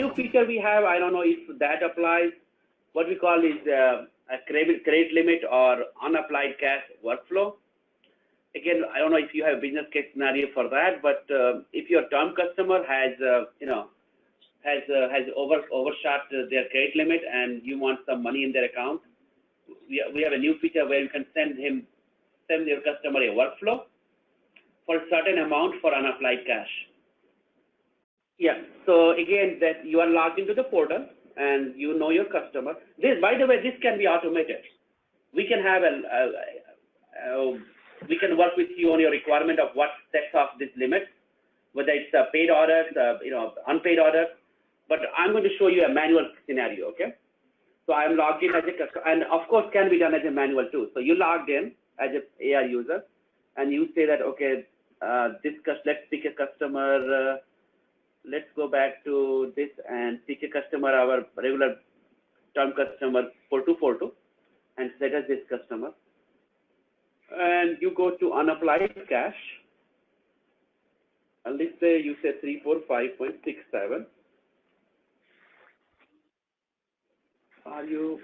new feature we have, I don't know if that applies. What we call is a credit limit or unapplied cash workflow. Again, I don't know if you have a business case scenario for that, but if your term customer has, has overshot their credit limit and you want some money in their account, we have a new feature where you can send your customer a workflow for a certain amount for unapplied cash. Yeah. So again, that you are logged into the portal and you know your customer. This, by the way, this can be automated. We can have we can work with you on your requirement of what sets off this limit, whether it's a paid order, unpaid order. But I'm going to show you a manual scenario, okay? So I'm logged in as a customer, and of course can be done as a manual too. So you logged in as an AR user, and you say that, okay, let's pick a customer. Let's go back to this and pick a customer, our regular term customer 4242, and set as this customer. And you go to unapplied cash, and let's say you say 345.67. Are you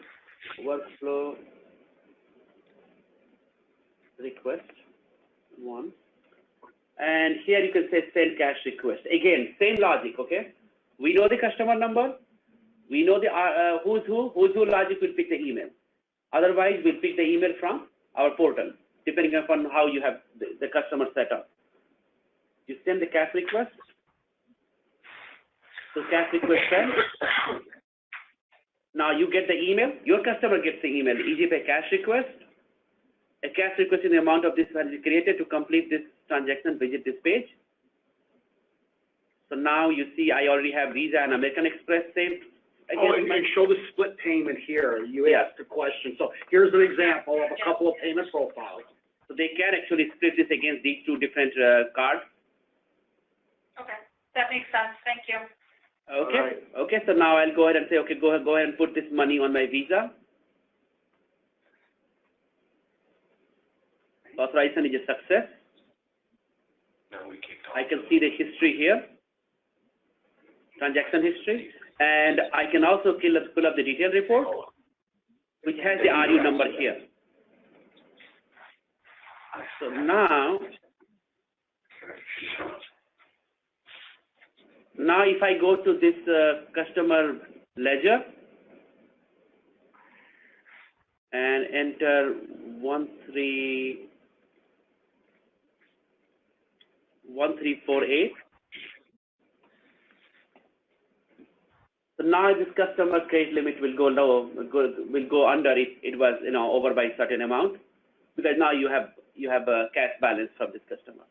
workflow request 1? And here you can say send cash request. Again, same logic, okay? We know the customer number. We know the who's who logic will pick the email. Otherwise, we'll pick the email from our portal, depending upon how you have the customer set up. You send the cash request. So cash request sent. Now you get the email. Your customer gets the email. EasyPay cash request. A cash request in the amount of this has been created to complete this transaction. Visit this page. So now you see I already have Visa and American Express saved. And show the split payment here. You asked a question. So here's an example of a couple of payment profiles. So they can actually split this against these two different cards. Okay, that makes sense. Thank you. Okay. Right. Okay. So now I'll go ahead and say, okay, go ahead and put this money on my Visa. Authorization is a success. Now we can I can see the history here, transaction history, and I can also pull up the detail report, which has the RU number here. So now if I go to this customer ledger and enter 1348. So now this customer credit limit will go low, will go under it. It was over by a certain amount, because now you have a cash balance from this customer.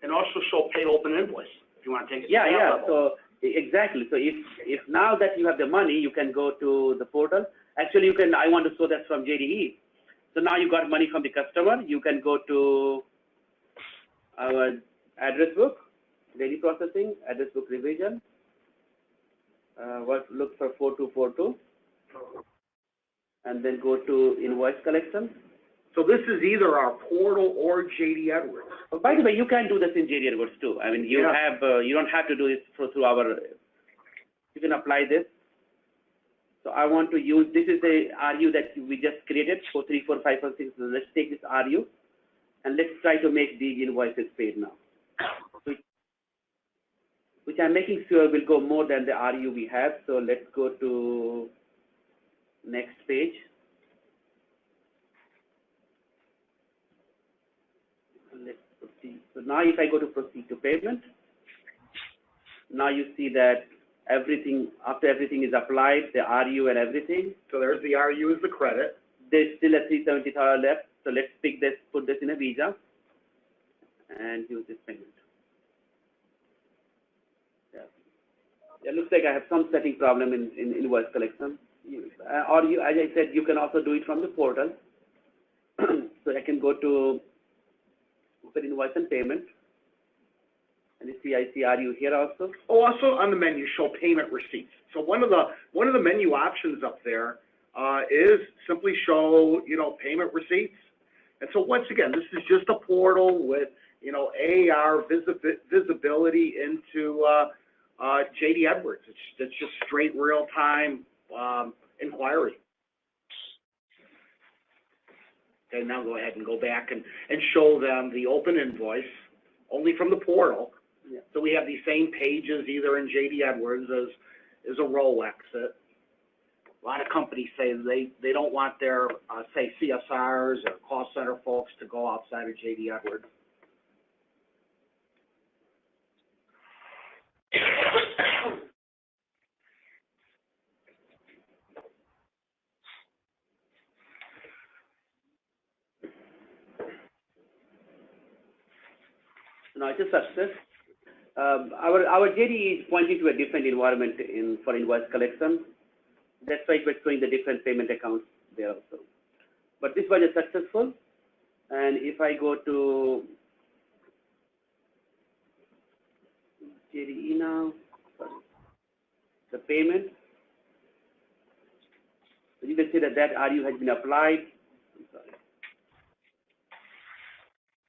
And also show pay open invoice if you want to take it. Yeah, yeah. So exactly. So if now that you have the money, you can go to the portal. Actually, you can. I want to show that from JDE. So now you got money from the customer. You can go to our address book, daily processing, address book revision. Look for 4242, and then go to invoice collection. So this is either our portal or JD Edwards. Oh, by the way, you can do this in JD Edwards too. I mean, you don't have to do this through our. You can apply this. So I want to use, this is the RU that we just created, 434516. So let's take this RU, and let's try to make these invoices paid now. Which I'm making sure will go more than the RU we have. So let's go to next page. Let's proceed. So now if I go to proceed to payment, now you see that everything, after everything is applied, the RU and everything. So there's the RU as the credit. There's still a $370 left. So let's pick this, put this in a Visa, and use this payment. It looks like I have some setting problem in invoice collection. Or you, as I said, you can also do it from the portal. So I can go to open invoice and payment. And you see, I see RU here also. Oh, also on the menu, show payment receipts. So one of the menu options up there is simply show, payment receipts. And so once again, this is just a portal with, AR visibility into JD Edwards. It's just straight real-time, inquiry. Okay, now go ahead and go back and show them the open invoice, only from the portal. Yeah. So we have these same pages either in JD Edwards as a roll exit. A lot of companies say they don't want their, say, CSRs or call center folks to go outside of JD Edwards. Now it's a success. Our JD is pointing to a different environment for invoice collection. That's why it was showing the different payment accounts there also. But this was a successful. And if I go to JDE now, sorry, the payment, so you can see that RU has been applied. I'm sorry.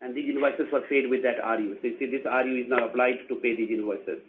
And these invoices were paid with that RU. So you see this RU is now applied to pay these invoices.